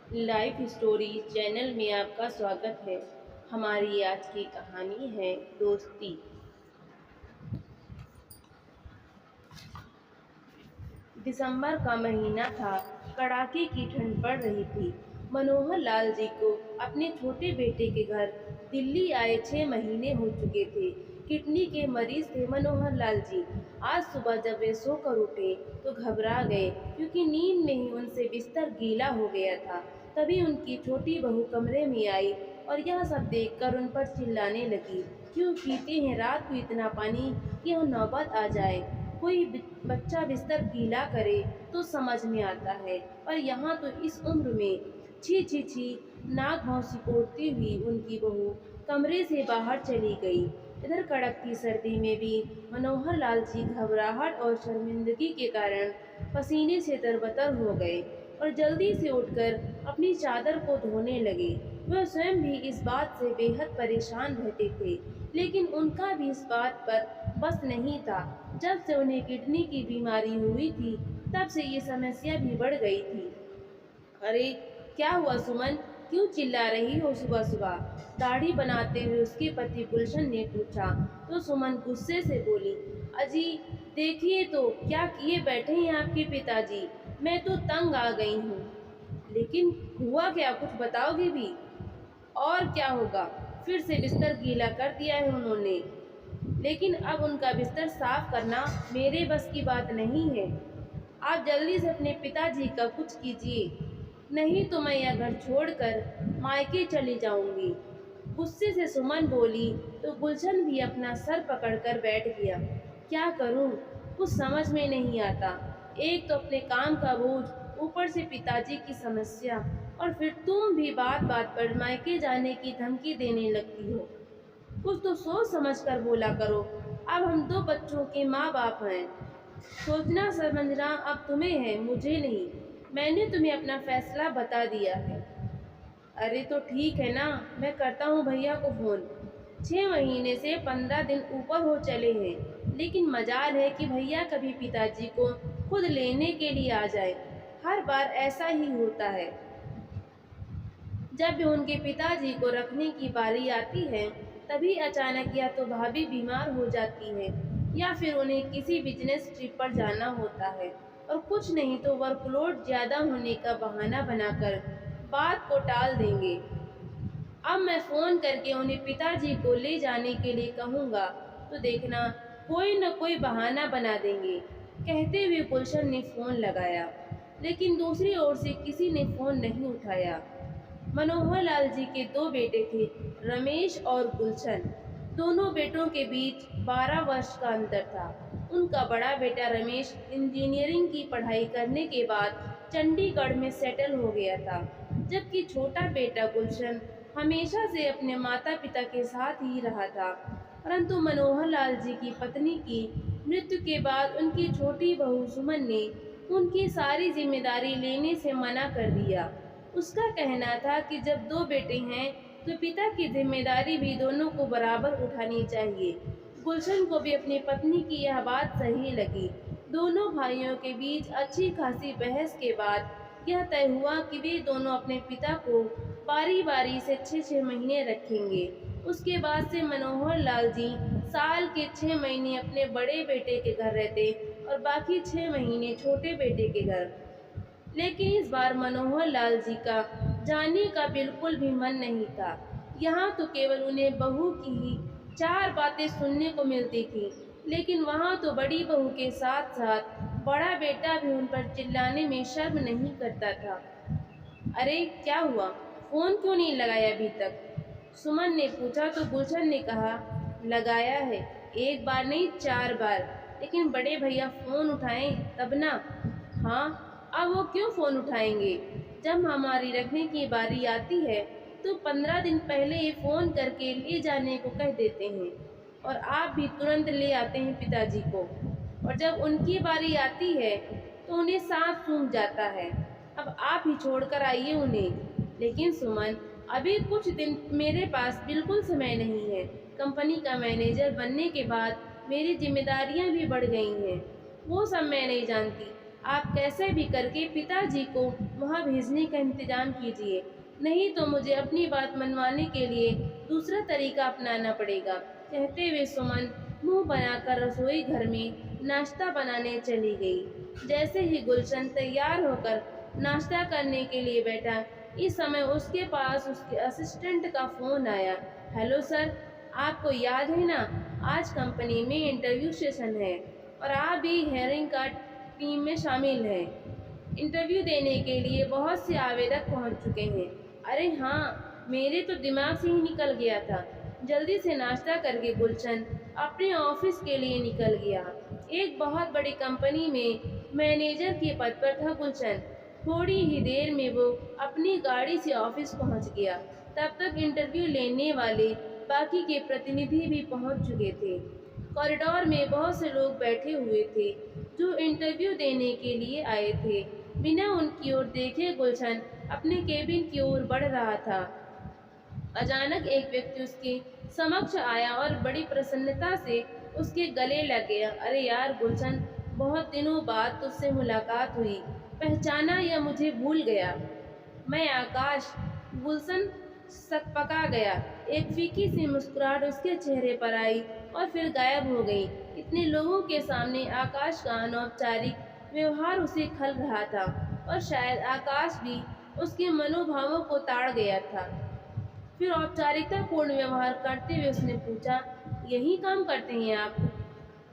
Life story channel में आपका स्वागत है। हमारी आज की कहानी है दोस्ती। दिसंबर का महीना था। कड़ाके की ठंड पड़ रही थी। मनोहर लाल जी को अपने छोटे बेटे के घर दिल्ली आए 6 महीने हो चुके थे। किडनी के मरीज थे मनोहर लाल जी। आज सुबह जब वे सोकर उठे तो घबरा गए, क्योंकि नींद में ही उनसे बिस्तर गीला हो गया था। तभी उनकी छोटी बहू कमरे में आई और यह सब देखकर उन पर चिल्लाने लगी, क्यों पीते हैं रात को इतना पानी कि यह नौबत आ जाए। कोई बच्चा बिस्तर गीला करे तो समझ में आता है, पर यहाँ तो इस उम्र में। छी छी छी। नाक भौं सिकोड़ती हुई उनकी बहू कमरे से बाहर चली गई। इधर कड़कती सर्दी में भी मनोहर लाल जी घबराहट और शर्मिंदगी के कारण पसीने से तरबतर हो गए और जल्दी से उठकर अपनी चादर को धोने लगे। वह स्वयं भी इस बात से बेहद परेशान रहते थे, लेकिन उनका भी इस बात पर बस नहीं था। जब से उन्हें किडनी की बीमारी हुई थी, तब से ये समस्या भी बढ़ गई थी। अरे क्या हुआ सुमन, क्यों चिल्ला रही हो सुबह सुबह? दाढ़ी बनाते हुए उसके पति गुलशन ने पूछा तो सुमन गुस्से से बोली, अजी देखिए तो क्या किए बैठे हैं आपके पिताजी। मैं तो तंग आ गई हूँ। लेकिन हुआ क्या, कुछ बताओगे भी? और क्या होगा, फिर से बिस्तर गीला कर दिया है उन्होंने। लेकिन अब उनका बिस्तर साफ करना मेरे बस की बात नहीं है। आप जल्दी से अपने पिताजी का कुछ कीजिए, नहीं तो मैं यह घर छोड़कर मायके चली जाऊंगी। गुस्से से सुमन बोली तो गुलशन भी अपना सर पकड़कर बैठ गया। क्या करूं, कुछ समझ में नहीं आता। एक तो अपने काम का बोझ, ऊपर से पिताजी की समस्या, और फिर तुम भी बात बात पर मायके जाने की धमकी देने लगती हो। कुछ तो सोच समझ कर बोला करो। अब हम दो बच्चों के माँ बाप हैं। सोचना समझना अब तुम्हें है, मुझे नहीं। मैंने तुम्हें अपना फैसला बता दिया है। अरे तो ठीक है ना, मैं करता हूँ भैया को फोन। 6 महीने से 15 दिन ऊपर हो चले हैं, लेकिन मजाल है कि भैया कभी पिताजी को खुद लेने के लिए आ जाए। हर बार ऐसा ही होता है। जब भी उनके पिताजी को रखने की बारी आती है, तभी अचानक या तो भाभी बीमार हो जाती है, या फिर उन्हें किसी बिजनेस ट्रिप पर जाना होता है, और कुछ नहीं तो वर्कलोड ज़्यादा होने का बहाना बनाकर बात को टाल देंगे। अब मैं फ़ोन करके उन्हें पिताजी को ले जाने के लिए कहूँगा तो देखना कोई न कोई बहाना बना देंगे। कहते हुए गुलशन ने फ़ोन लगाया, लेकिन दूसरी ओर से किसी ने फ़ोन नहीं उठाया। मनोहर लाल जी के दो बेटे थे, रमेश और गुलशन। दोनों बेटों के बीच 12 वर्ष का अंतर था। उनका बड़ा बेटा रमेश इंजीनियरिंग की पढ़ाई करने के बाद चंडीगढ़ में सेटल हो गया था, जबकि छोटा बेटा गुलशन हमेशा से अपने माता पिता के साथ ही रहा था। परंतु मनोहर लाल जी की पत्नी की मृत्यु के बाद उनकी छोटी बहू सुमन ने उनकी सारी जिम्मेदारी लेने से मना कर दिया। उसका कहना था कि जब दो बेटे हैं तो पिता की जिम्मेदारी भी दोनों को बराबर उठानी चाहिए। गुलशन को भी अपनी पत्नी की यह बात सही लगी। दोनों भाइयों के बीच अच्छी खासी बहस के बाद यह तय हुआ कि वे दोनों अपने पिता को बारी बारी से 6-6 महीने रखेंगे। उसके बाद से मनोहर लाल जी साल के 6 महीने अपने बड़े बेटे के घर रहते और बाकी 6 महीने छोटे बेटे के घर। लेकिन इस बार मनोहर लाल जी का जाने का बिल्कुल भी मन नहीं था। यहाँ तो केवल उन्हें बहू की ही 4 बातें सुनने को मिलती थी, लेकिन वहाँ तो बड़ी बहू के साथ साथ बड़ा बेटा भी उन पर चिल्लाने में शर्म नहीं करता था। अरे क्या हुआ, फोन क्यों नहीं लगाया अभी तक? सुमन ने पूछा तो गुलशन ने कहा, लगाया है, एक बार नहीं 4 बार, लेकिन बड़े भैया फोन उठाएं तब ना। हाँ, अब वो क्यों फोन उठाएंगे? जब हमारी रखने की बारी आती है तो 15 दिन पहले ये फोन करके ले जाने को कह देते हैं, और आप भी तुरंत ले आते हैं पिताजी को। और जब उनकी बारी आती है तो उन्हें सांप सूंघ जाता है। अब आप ही छोड़कर आइए उन्हें। लेकिन सुमन, अभी कुछ दिन मेरे पास बिल्कुल समय नहीं है। कंपनी का मैनेजर बनने के बाद मेरी जिम्मेदारियां भी बढ़ गई हैं। वो सब मैं नहीं जानती। आप कैसे भी करके पिताजी को वहाँ भेजने का इंतजाम कीजिए, नहीं तो मुझे अपनी बात मनवाने के लिए दूसरा तरीका अपनाना पड़ेगा। कहते हुए सुमन मुंह बनाकर रसोई घर में नाश्ता बनाने चली गई। जैसे ही गुलशन तैयार होकर नाश्ता करने के लिए बैठा, इस समय उसके पास उसके असिस्टेंट का फोन आया। हेलो सर, आपको याद है ना, आज कंपनी में इंटरव्यू सेशन है और आप भी हेयरिंग का टीम में शामिल हैं। इंटरव्यू देने के लिए बहुत से आवेदक पहुंच चुके हैं। अरे हाँ, मेरे तो दिमाग से ही निकल गया था। जल्दी से नाश्ता करके गुलशन अपने ऑफिस के लिए निकल गया। एक बहुत बड़ी कंपनी में मैनेजर के पद पर था गुलशन। थोड़ी ही देर में वो अपनी गाड़ी से ऑफिस पहुंच गया। तब तक इंटरव्यू लेने वाले बाकी के प्रतिनिधि भी पहुंच चुके थे। कॉरिडोर में बहुत से लोग बैठे हुए थे जो इंटरव्यू देने के लिए आए थे। बिना उनकी ओर देखे गुलशन अपने केबिन की ओर बढ़ रहा था। अचानक एक व्यक्ति उसके समक्ष आया और बड़ी प्रसन्नता से उसके गले लग गया। अरे यार गुलशन, बहुत दिनों बाद तुझसे मुलाकात हुई। पहचाना या मुझे भूल गया? मैं आकाश। गुलशन सकपका गया। एक फीकी सी मुस्कुराहट उसके चेहरे पर आई और फिर गायब हो गई। इतने लोगों के सामने आकाश का अनौपचारिक व्यवहार उसे खल रहा था और शायद आकाश भी उसके मनोभावों को ताड़ गया था। फिर औपचारिकता पूर्ण व्यवहार करते हुए उसने पूछा, यही काम करते हैं आप?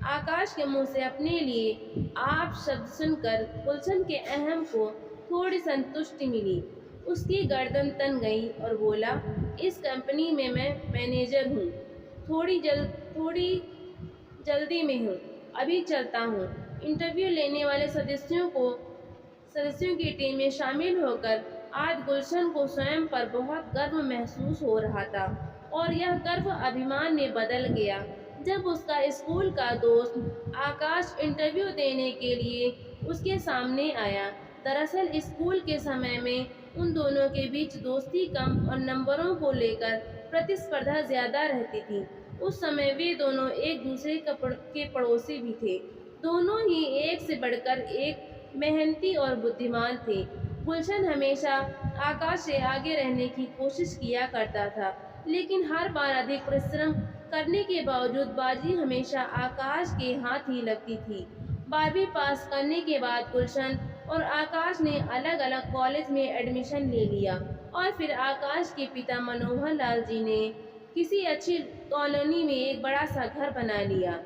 आकाश के मुंह से अपने लिए आप शब्द सुनकर गुलशन के अहम को थोड़ी संतुष्टि मिली। उसकी गर्दन तन गई और बोला, इस कंपनी में मैं मैनेजर हूँ। थोड़ी जल्दी में हूँ, अभी चलता हूँ। इंटरव्यू लेने वाले सदस्यों की टीम में शामिल होकर आज गुलशन को स्वयं पर बहुत गर्व महसूस हो रहा था और यह गर्व अभिमान में बदल गया जब उसका स्कूल का दोस्त आकाश इंटरव्यू देने के लिए उसके सामने आया। दरअसल स्कूल के समय में उन दोनों के बीच दोस्ती कम और नंबरों को लेकर प्रतिस्पर्धा ज्यादा रहती थी। उस समय वे दोनों एक दूसरे के पड़ोसी भी थे। दोनों ही एक से बढ़कर एक मेहनती और बुद्धिमान थे। गुलशन हमेशा आकाश से आगे रहने की कोशिश किया करता था, लेकिन हर बार अधिक परिश्रम करने के बावजूद बाजी हमेशा आकाश के हाथ ही लगती थी। 12वीं पास करने के बाद गुलशन और आकाश ने अलग अलग कॉलेज में एडमिशन ले लिया और फिर आकाश के पिता मनोहर लाल जी ने किसी अच्छी कॉलोनी में एक बड़ा सा घर बना लिया।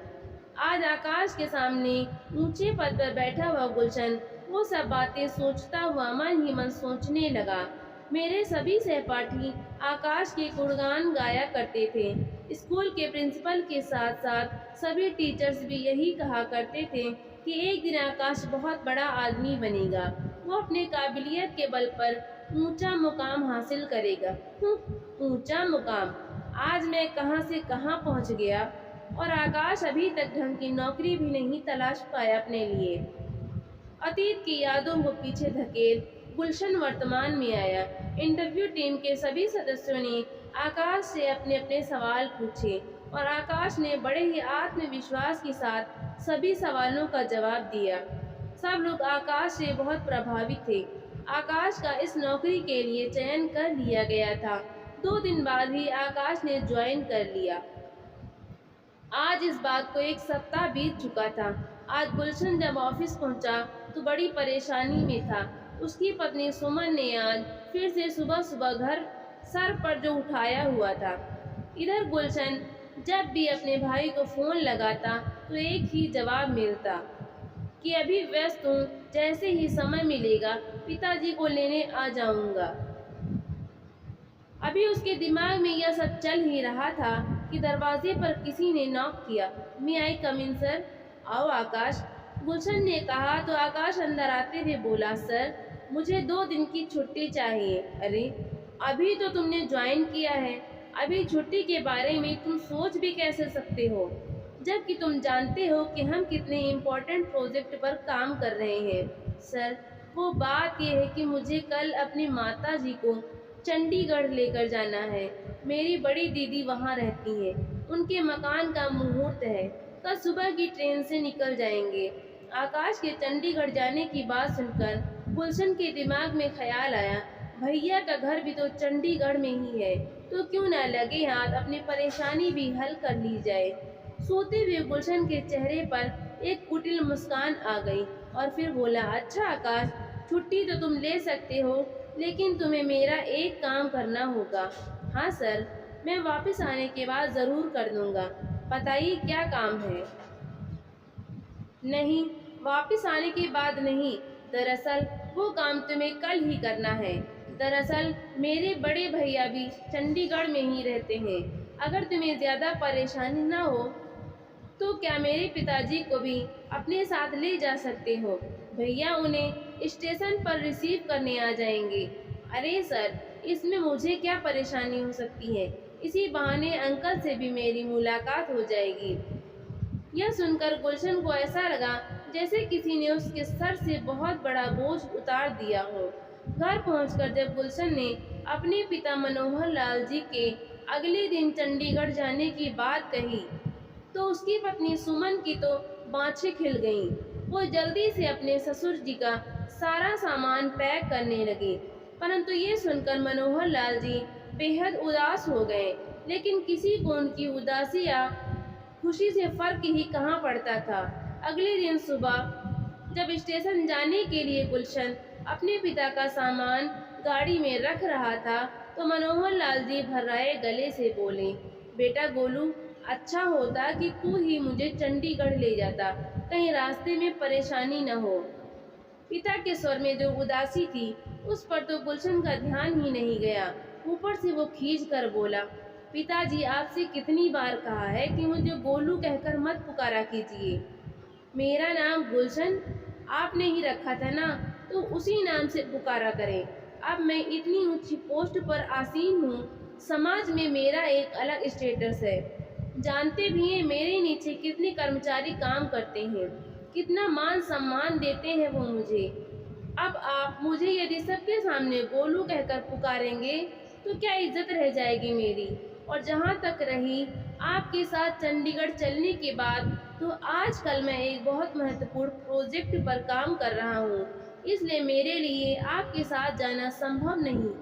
आज आकाश के सामने ऊंचे पद पर बैठा हुआ गुलशन वो सब बातें सोचता हुआ मन ही मन सोचने लगा। मेरे सभी सहपाठी आकाश के गुणगान गाया करते थे। स्कूल के प्रिंसिपल के साथ साथ सभी टीचर्स भी यही कहा करते थे कि एक दिन आकाश बहुत बड़ा आदमी बनेगा। वो अपने काबिलियत के बल पर ऊंचा मुकाम हासिल करेगा। ऊंचा मुकाम! आज मैं कहां से कहां पहुंच गया और आकाश अभी तक ढंग की नौकरी भी नहीं तलाश पाया अपने लिए। अतीत की यादों को पीछे धकेल गुलशन वर्तमान में आया। इंटरव्यू टीम के सभी सदस्यों ने आकाश से अपने अपने सवाल पूछे और आकाश ने बड़े ही आत्मविश्वास के साथ सभी सवालों का जवाब दिया। सब लोग आकाश से बहुत प्रभावित थे। आकाश का इस नौकरी के लिए चयन कर लिया गया था। 2 दिन बाद ही आकाश ने ज्वाइन कर लिया। आज इस बात को 1 सप्ताह बीत चुका था। आज गुलशन जब ऑफिस पहुंचा तो बड़ी परेशानी में था। उसकी पत्नी सुमन ने आज फिर से सुबह सुबह घर सर पर जो उठाया हुआ था। इधर गुलशन जब भी अपने भाई को फोन लगाता तो एक ही जवाब मिलता कि अभी व्यस्त हूँ, जैसे ही समय मिलेगा पिताजी को लेने आ जाऊंगा। अभी उसके दिमाग में यह सब चल ही रहा था कि दरवाजे पर किसी ने नॉक किया। मे आई कम इन सर? आओ आकाश, गुलशन ने कहा तो आकाश अंदर आते हुए बोला, सर मुझे 2 दिन की छुट्टी चाहिए। अरे अभी तो तुमने ज्वाइन किया है, अभी छुट्टी के बारे में तुम सोच भी कैसे सकते हो, जबकि तुम जानते हो कि हम कितने इम्पोर्टेंट प्रोजेक्ट पर काम कर रहे हैं। सर वो बात यह है कि मुझे कल अपनी माता जी को चंडीगढ़ लेकर जाना है। मेरी बड़ी दीदी वहाँ रहती है, उनके मकान का मुहूर्त है। कल सुबह की ट्रेन से निकल जाएंगे। आकाश के चंडीगढ़ जाने की बात सुनकर गुलशन के दिमाग में ख्याल आया, भैया का घर भी तो चंडीगढ़ में ही है, तो क्यों ना लगे हाथ अपनी परेशानी भी हल कर ली जाए। सोते हुए गुलशन के चेहरे पर एक कुटिल मुस्कान आ गई और फिर बोला, अच्छा आकाश, छुट्टी तो तुम ले सकते हो, लेकिन तुम्हें मेरा एक काम करना होगा। हाँ सर, मैं वापस आने के बाद ज़रूर कर दूंगा। बताइए क्या काम है। नहीं, वापस आने के बाद नहीं, दरअसल वो काम तुम्हें कल ही करना है। दरअसल मेरे बड़े भैया भी चंडीगढ़ में ही रहते हैं। अगर तुम्हें ज़्यादा परेशानी ना हो तो क्या मेरे पिताजी को भी अपने साथ ले जा सकते हो। भैया उन्हें स्टेशन पर रिसीव करने आ जाएंगे। अरे सर, इसमें मुझे क्या परेशानी हो सकती है, इसी बहाने अंकल से भी मेरी मुलाकात हो जाएगी। यह सुनकर गुलशन को ऐसा लगा जैसे किसी ने उसके सर से बहुत बड़ा बोझ उतार दिया हो। घर पहुंचकर जब गुलशन ने अपने पिता मनोहर लाल जी के अगले दिन चंडीगढ़ जाने की बात कही तो उसकी पत्नी सुमन की तो बाँछें खिल गईं। वो जल्दी से अपने ससुर जी का सारा सामान पैक करने लगे, परंतु ये सुनकर मनोहर लाल जी बेहद उदास हो गए। लेकिन किसी को उनकी उदासी या खुशी से फर्क ही कहाँ पड़ता था। अगले दिन सुबह जब स्टेशन जाने के लिए गुलशन अपने पिता का सामान गाड़ी में रख रहा था तो मनोहर लाल जी भर्राए गले से बोले, बेटा गोलू, अच्छा होता कि तू ही मुझे चंडीगढ़ ले जाता, कहीं रास्ते में परेशानी न हो। पिता के स्वर में जो उदासी थी उस पर तो गुलशन का ध्यान ही नहीं गया। ऊपर से वो खींच कर बोला, पिताजी, आपसे कितनी बार कहा है कि मुझे गोलू कहकर मत पुकारा कीजिए। मेरा नाम गुलशन आपने ही रखा था ना, तो उसी नाम से पुकारा करें। अब मैं इतनी ऊंची पोस्ट पर आसीन हूँ, समाज में मेरा एक अलग स्टेटस है। जानते भी हैं मेरे नीचे कितने कर्मचारी काम करते हैं, कितना मान सम्मान देते हैं वो मुझे। अब आप मुझे यदि सबके सामने गोलू कहकर पुकारेंगे तो क्या इज्जत रह जाएगी मेरी। और जहाँ तक रही आपके साथ चंडीगढ़ चलने की बात, तो आजकल मैं एक बहुत महत्वपूर्ण प्रोजेक्ट पर काम कर रहा हूँ, इसलिए मेरे लिए आपके साथ जाना संभव नहीं।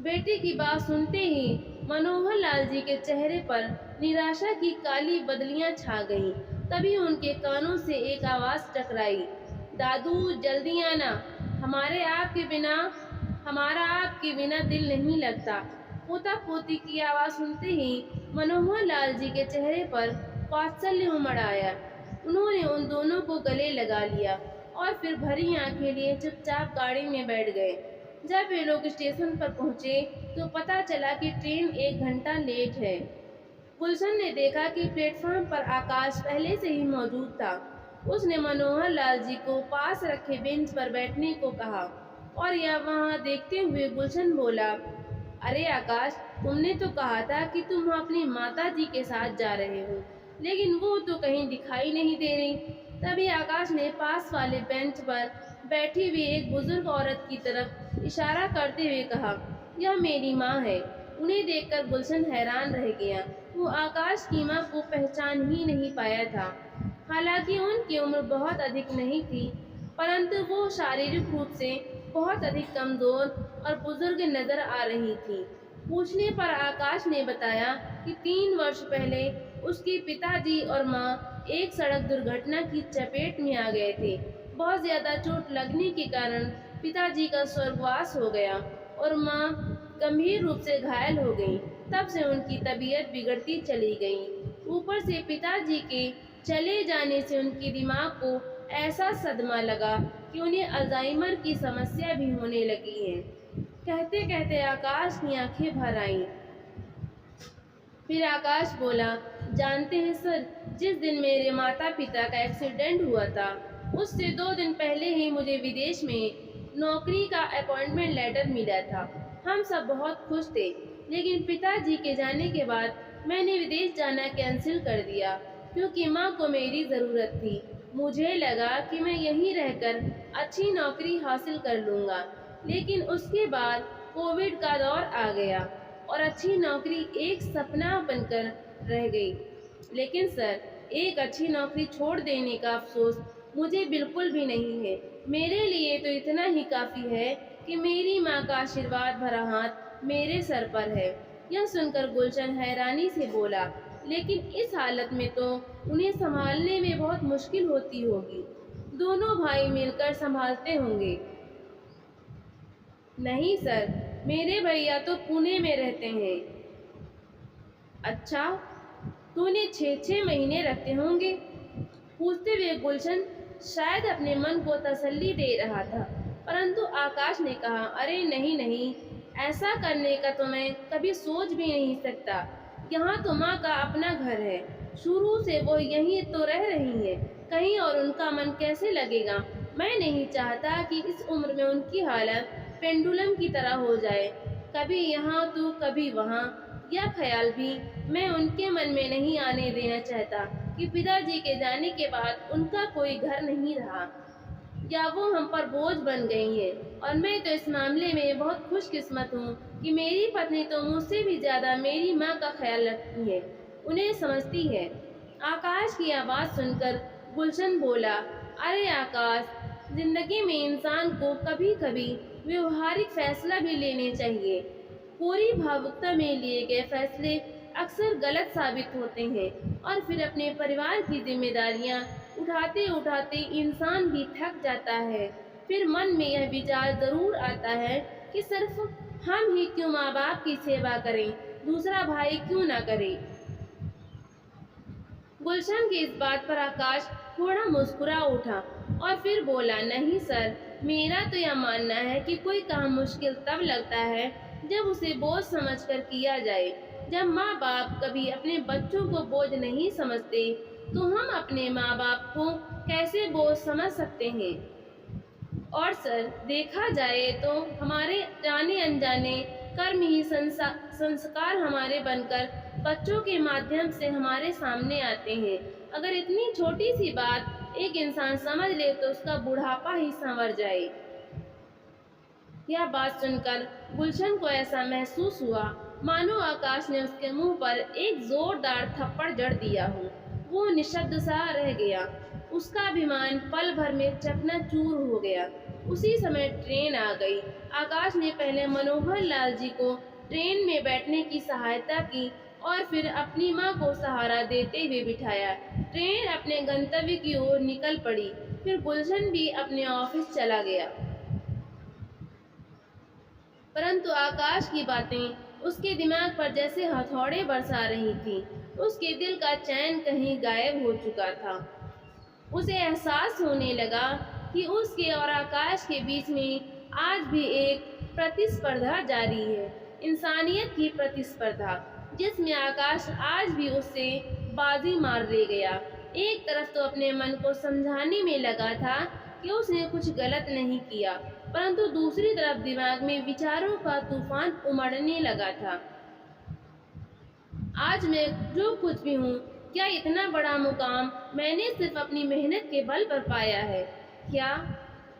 बेटे की बात सुनते ही मनोहर लाल जी के चेहरे पर निराशा की काली बदलियां छा गईं। तभी उनके कानों से एक आवाज़ टकराई, दादू जल्दी आना, हमारा आपके बिना दिल नहीं लगता। पोता पोती की आवाज़ सुनते ही मनोहर लाल जी के चेहरे पर वात्सल्य उमड़ आया। उन्होंने उन दोनों को गले लगा लिया और फिर भरी आंखें लिए चुपचाप गाड़ी में बैठ गए। जब वे लोग स्टेशन पर पहुंचे तो पता चला कि ट्रेन 1 घंटा लेट है। गुलशन ने देखा कि प्लेटफॉर्म पर आकाश पहले से ही मौजूद था। उसने मनोहर लाल जी को पास रखे बेंच पर बैठने को कहा और यह वहां देखते हुए गुलशन बोला, अरे आकाश, तुमने तो कहा था कि तुम अपनी माता जी के साथ जा रहे हो, लेकिन वो तो कहीं दिखाई नहीं दे रही। तभी आकाश ने पास वाले बेंच पर बैठी हुई एक बुजुर्ग औरत की तरफ इशारा करते हुए कहा, यह मेरी माँ है। उन्हें देखकर गुलशन हैरान रह गया। वो आकाश की माँ को पहचान ही नहीं पाया था। हालांकि उनकी उम्र बहुत अधिक नहीं थी, परंतु वो शारीरिक रूप से बहुत अधिक कमजोर और बुजुर्ग नजर आ रही थी। पूछने पर आकाश ने बताया कि 3 वर्ष पहले उसके पिताजी और माँ एक सड़क दुर्घटना की चपेट में आ गए थे। बहुत ज्यादा चोट लगने के कारण पिताजी का स्वर्गवास हो गया और माँ गंभीर रूप से घायल हो गई। तब से उनकी तबीयत बिगड़ती चली गई। ऊपर से पिताजी के चले जाने से उनके दिमाग को ऐसा सदमा लगा कि उन्हें अल्जाइमर की समस्या भी होने लगी है। कहते कहते आकाश की आंखें भर आईं। फिर आकाश बोला, जानते हैं सर, जिस दिन मेरे माता पिता का एक्सीडेंट हुआ था उससे 2 दिन पहले ही मुझे विदेश में नौकरी का अपॉइंटमेंट लेटर मिला था। हम सब बहुत खुश थे, लेकिन पिताजी के जाने के बाद मैंने विदेश जाना कैंसिल कर दिया क्योंकि माँ को मेरी ज़रूरत थी। मुझे लगा कि मैं यहीं रहकर अच्छी नौकरी हासिल कर लूँगा, लेकिन उसके बाद कोविड का दौर आ गया और अच्छी नौकरी एक सपना बनकर रह गई। लेकिन सर, एक अच्छी नौकरी छोड़ देने का अफसोस मुझे बिल्कुल भी नहीं है। मेरे लिए तो इतना ही काफ़ी है कि मेरी माँ का आशीर्वाद भरा हाथ मेरे सर पर है। यह सुनकर गुलशन हैरानी से बोला, लेकिन इस हालत में तो उन्हें संभालने में बहुत मुश्किल होती होगी। दोनों भाई मिलकर संभालते होंगे। नहीं सर, मेरे भैया तो पुणे में रहते हैं। अच्छा, तो उन्हें 6-6 महीने रखते होंगे? पूछते हुए गुलशन शायद अपने मन को तसल्ली दे रहा था, परंतु आकाश ने कहा, अरे नहीं नहीं, ऐसा करने का तो मैं कभी सोच भी नहीं सकता। यहाँ तो माँ का अपना घर है, शुरू से वो यहीं तो रह रही है, कहीं और उनका मन कैसे लगेगा। मैं नहीं चाहता कि इस उम्र में उनकी हालत पेंडुलम की तरह हो जाए, कभी यहाँ तो कभी वहाँ। यह ख्याल भी मैं उनके मन में नहीं आने देना चाहता कि पिताजी के जाने के बाद उनका कोई घर नहीं रहा या वो हम पर बोझ बन गई है। और मैं तो इस मामले में बहुत खुशकिस्मत हूँ कि मेरी पत्नी तो मुझसे भी ज़्यादा मेरी माँ का ख्याल रखती है, उन्हें समझती है। आकाश की आवाज़ सुनकर गुलशन बोला, अरे आकाश, जिंदगी में इंसान को कभी कभी व्यवहारिक फैसला भी लेने चाहिए। पूरी भावुकता में लिए गए फैसले अक्सर गलत साबित होते हैं और फिर अपने परिवार की जिम्मेदारियां उठाते उठाते इंसान भी थक जाता है। फिर मन में यह विचार जरूर आता है कि सिर्फ हम ही क्यों माँ बाप की सेवा करें, दूसरा भाई क्यों ना करे। गुलशन की इस बात पर आकाश थोड़ा मुस्कुरा उठा और फिर बोला, नहीं सर, मेरा तो यह मानना है कि कोई काम मुश्किल तब लगता है जब उसे बोझ समझकर किया जाए। जब माँ बाप कभी अपने बच्चों को बोझ नहीं समझते तो हम अपने माँ बाप को कैसे बोझ समझ सकते हैं। और सर, देखा जाए तो हमारे जाने अनजाने कर्म ही संस्कार हमारे बनकर बच्चों के माध्यम से हमारे सामने आते हैं। अगर इतनी छोटी सी बात एक इंसान समझ ले तो उसका बुढ़ापा ही संवर जाए। यह बात सुनकर गुलशन को ऐसा महसूस हुआ मानो आकाश ने उसके मुंह पर एक जोरदार थप्पड़ जड़ दिया हो। वो निशब्द सा रह गया, उसका अभिमान पल भर में चकनाचूर हो गया। उसी समय ट्रेन आ गई। आकाश ने पहले मनोहर लाल जी को ट्रेन में बैठने की सहायता की और फिर अपनी माँ को सहारा देते हुए बिठाया। ट्रेन अपने गंतव्य की ओर निकल पड़ी। फिर गुलशन भी अपने ऑफिस चला गया, परंतु आकाश की बातें उसके दिमाग पर जैसे हथौड़े बरसा रही थीं। उसके दिल का चैन कहीं गायब हो चुका था। उसे एहसास होने लगा कि उसके और आकाश के बीच में आज भी एक प्रतिस्पर्धा जारी है, इंसानियत की प्रतिस्पर्धा, जिसमें आकाश आज भी उससे बाजी मार ले गया। एक तरफ तो अपने मन को समझाने में लगा था कि उसने कुछ गलत नहीं किया, परंतु दूसरी तरफ दिमाग में विचारों का तूफान उमड़ने लगा था। आज मैं जो कुछ भी हूँ, क्या इतना बड़ा मुकाम मैंने सिर्फ अपनी मेहनत के बल पर पाया है? क्या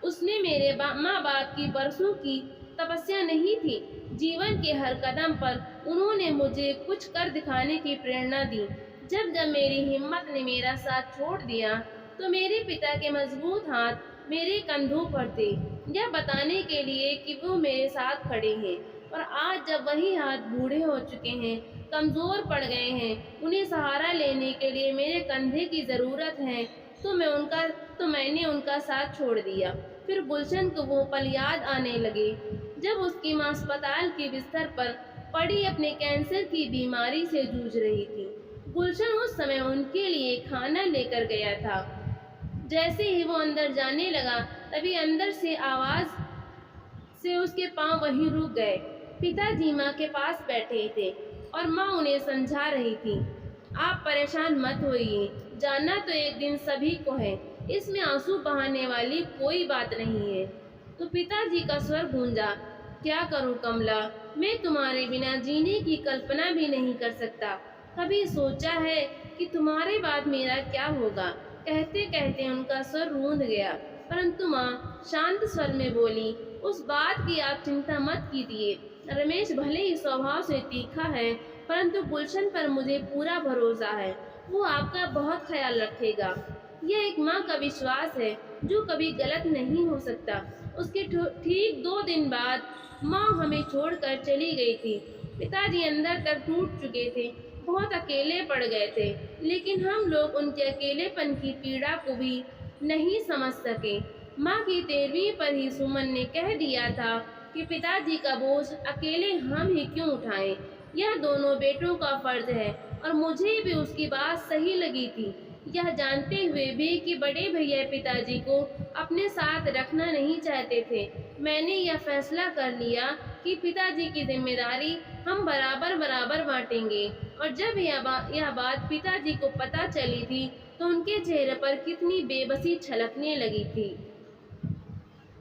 उसने मेरे माँ बाप की बरसों की तपस्या नहीं थी? जीवन के हर कदम पर उन्होंने मुझे कुछ कर दिखाने की प्रेरणा दी। जब जब मेरी हिम्मत ने मेरा साथ छोड़ दिया तो मेरे पिता के मजबूत हाथ मेरे कंधों पर थे, यह बताने के लिए कि वो मेरे साथ खड़े हैं। और आज जब वही हाथ बूढ़े हो चुके हैं, कमज़ोर पड़ गए हैं, उन्हें सहारा लेने के लिए मेरे कंधे की ज़रूरत है, तो मैंने उनका साथ छोड़ दिया। फिर गुलशन को वो पल याद आने लगे जब उसकी माँ अस्पताल के बिस्तर पर पड़ी अपने कैंसर की बीमारी से जूझ रही थी। गुलशन उस समय उनके लिए खाना लेकर गया था। जैसे ही वो अंदर जाने लगा, तभी अंदर से आवाज़ से उसके पांव वहीं रुक गए। पिताजी माँ के पास बैठे थे और माँ उन्हें समझा रही थी, आप परेशान मत होइए, जाना तो एक दिन सभी को है, इसमें आंसू बहाने वाली कोई बात नहीं है। तो पिताजी का स्वर गूंजा, क्या करूं कमला, मैं तुम्हारे बिना जीने की कल्पना भी नहीं कर सकता। कभी सोचा है कि तुम्हारे बाद मेरा क्या होगा? कहते कहते उनका स्वर रूंध गया, परंतु माँ शांत स्वर में बोली, उस बात की आप चिंता मत कीजिए। रमेश भले ही स्वभाव से तीखा है, परंतु गुलशन पर मुझे पूरा भरोसा है। वो आपका बहुत ख्याल रखेगा। यह एक माँ का विश्वास है जो कभी गलत नहीं हो सकता। उसके ठीक 2 दिन बाद माँ हमें छोड़कर चली गई थी। पिताजी अंदर तक टूट चुके थे, बहुत अकेले पड़ गए थे, लेकिन हम लोग उनके अकेलेपन की पीड़ा को भी नहीं समझ सके। माँ की 13वीं पर ही सुमन ने कह दिया था कि पिताजी का बोझ अकेले हम ही क्यों उठाएं। यह दोनों बेटों का फर्ज है और मुझे भी उसकी बात सही लगी थी, यह जानते हुए भी कि बड़े भैया पिताजी को अपने साथ रखना नहीं चाहते थे। मैंने यह फैसला कर लिया कि पिताजी की जिम्मेदारी हम बराबर बराबर बांटेंगे। और जब यह बात पिताजी को पता चली थी तो उनके चेहरे पर कितनी बेबसी छलकने लगी थी।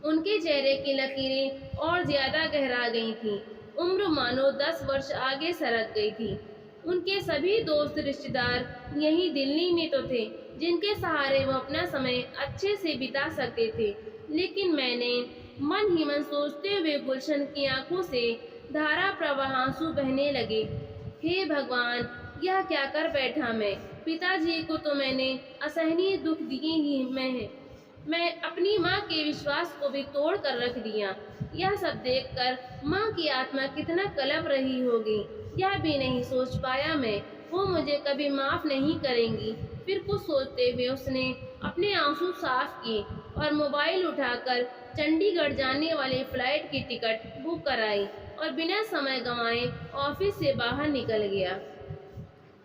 उनके चेहरे की लकीरें और ज्यादा गहरा गई थीं। उम्र मानो 10 वर्ष आगे सरक गई थी। उनके सभी दोस्त रिश्तेदार यहीं दिल्ली में तो थे, जिनके सहारे वो अपना समय अच्छे से बिता सकते थे, लेकिन मैंने मन ही मन सोचते हुए गुलशन की आंखों से धारा प्रवाह आंसू बहने लगे। हे भगवान, यह क्या कर बैठा मैं। पिताजी को तो मैंने असहनीय दुख दिए ही मैं अपनी माँ के विश्वास को भी तोड़ कर रख दिया। यह सब देखकर माँ की आत्मा कितना कलप रही होगी, यह भी नहीं सोच पाया मैं। वो मुझे कभी माफ नहीं करेंगी। फिर कुछ सोचते हुए उसने अपने आंसू साफ किए और मोबाइल उठाकर चंडीगढ़ जाने वाली फ्लाइट की टिकट बुक कराई और बिना समय गंवाए ऑफिस से बाहर निकल गया।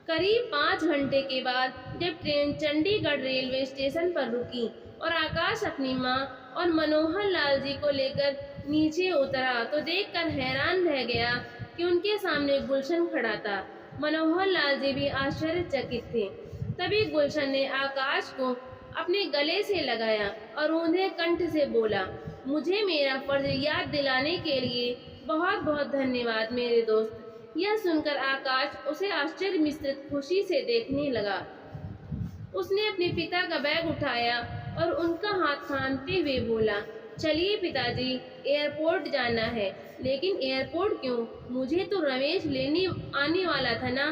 करीब 5 घंटे के बाद जब ट्रेन चंडीगढ़ रेलवे स्टेशन पर रुकी और आकाश अपनी माँ और मनोहर लाल जी को लेकर नीचे उतरा तो देखकर हैरान रह गया कि उनके सामने गुलशन खड़ा था। मनोहर लाल जी भी आश्चर्यचकित थे। तभी गुलशन ने आकाश को अपने गले से लगाया और ऊंधे कंठ से बोला, मुझे मेरा फर्ज याद दिलाने के लिए बहुत बहुत धन्यवाद मेरे दोस्त। यह सुनकर आकाश उसे आश्चर्य मिश्रित खुशी से देखने लगा। उसने अपने पिता का बैग उठाया और उनका हाथ थामते हुए बोला, चलिए पिताजी, एयरपोर्ट जाना है। लेकिन एयरपोर्ट क्यों? मुझे तो रमेश लेने आने वाला था ना?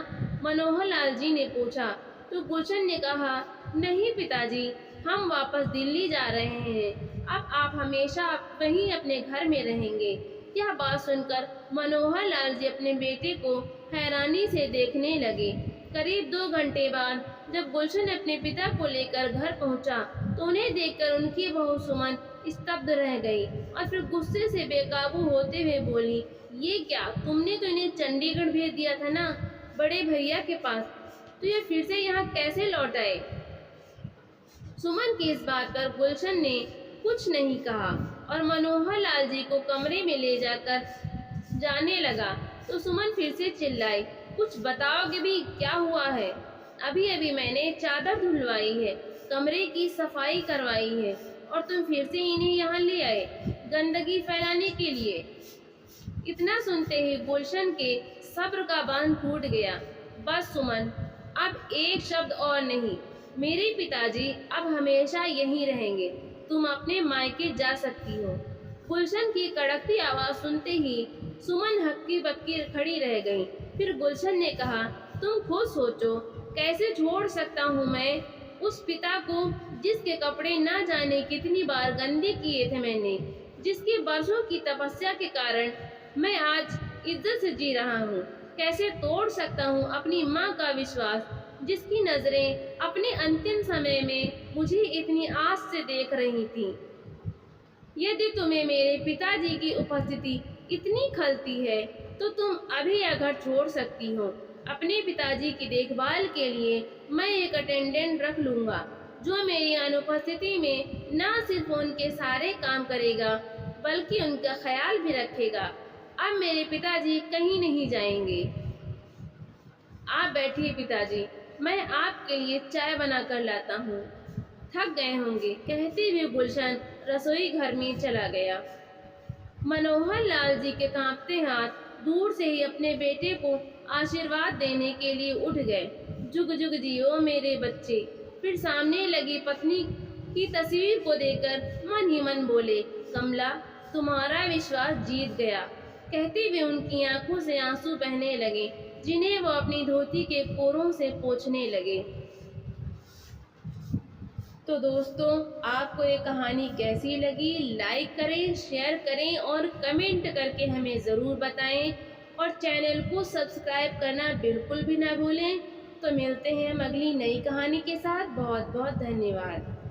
मनोहर लाल जी ने पूछा। तो गुलशन ने कहा, नहीं पिताजी, हम वापस दिल्ली जा रहे हैं। अब आप हमेशा वहीं अपने घर में रहेंगे। यह बात सुनकर मनोहर लाल जी अपने बेटे को हैरानी से देखने लगे। करीब 2 घंटे बाद जब गुलशन अपने पिता को लेकर घर पहुंचा तो उन्हें देखकर उनकी बहू सुमन स्तब्ध रह गई और फिर गुस्से से बेकाबू होते हुए बोली, ये क्या, तुमने तो इन्हें चंडीगढ़ भेज दिया था ना, बड़े भैया के पास, तो ये फिर से यहाँ कैसे लौट आए? सुमन की इस बात पर गुलशन ने कुछ नहीं कहा और मनोहर लाल जी को कमरे में ले जाकर जाने लगा तो सुमन फिर से चिल्लाई, कुछ बताओगे भी, क्या हुआ है? अभी अभी मैंने चादर धुलवाई है, कमरे की सफाई करवाई है और तुम फिर से इन्हें यहाँ ले आए गंदगी फैलाने के लिए। इतना सुनते ही गुलशन के सब्र का बांध टूट गया। बस सुमन, अब एक शब्द और नहीं। मेरे पिताजी अब हमेशा यहीं रहेंगे, तुम अपने मायके जा सकती हो। गुलशन की कड़कती आवाज सुनते ही सुमन हक्की बक्की खड़ी रह गई। फिर गुलशन ने कहा, तुम खुद सोचो, कैसे छोड़ सकता हूँ मैं उस पिता को जिसके कपड़े ना जाने कितनी बार गंदे किए थे मैंने, जिसकी बरसों की तपस्या के कारण मैं आज इज्जत से जी रहा हूँ। कैसे तोड़ सकता हूँ अपनी माँ का विश्वास, जिसकी नजरें अपने अंतिम समय में मुझे इतनी आस से देख रही थी। यदि तुम्हें मेरे पिताजी की उपस्थिति इतनी खलती है तो तुम अभी यह घर छोड़ सकती हो। अपने पिताजी की देखभाल के लिए मैं एक अटेंडेंट रख लूँगा जो मेरी अनुपस्थिति में न सिर्फ उनके सारे काम करेगा बल्कि उनका ख्याल भी रखेगा। अब मेरे पिताजी कहीं नहीं जाएंगे। आप बैठिए पिताजी, मैं आपके लिए चाय बना कर लाता हूँ, थक गए होंगे। कहते हुए गुलशन रसोई घर में चला गया। मनोहर लाल जी के कांपते हाथ दूर से ही अपने बेटे को आशीर्वाद देने के लिए उठ गए। जुग जुग जियो मेरे बच्चे। फिर सामने लगी पत्नी की तस्वीर को देखकर मन ही मन बोले, कमला, तुम्हारा विश्वास जीत गया। कहते हुए उनकी आंखों से आंसू बहने लगे। जिन्हें वो अपनी धोती के कोरों से पोंछने लगे। तो दोस्तों, आपको ये कहानी कैसी लगी? लाइक करें, शेयर करें और कमेंट करके हमें ज़रूर बताएं और चैनल को सब्सक्राइब करना बिल्कुल भी ना भूलें। तो मिलते हैं हम अगली नई कहानी के साथ। बहुत बहुत धन्यवाद।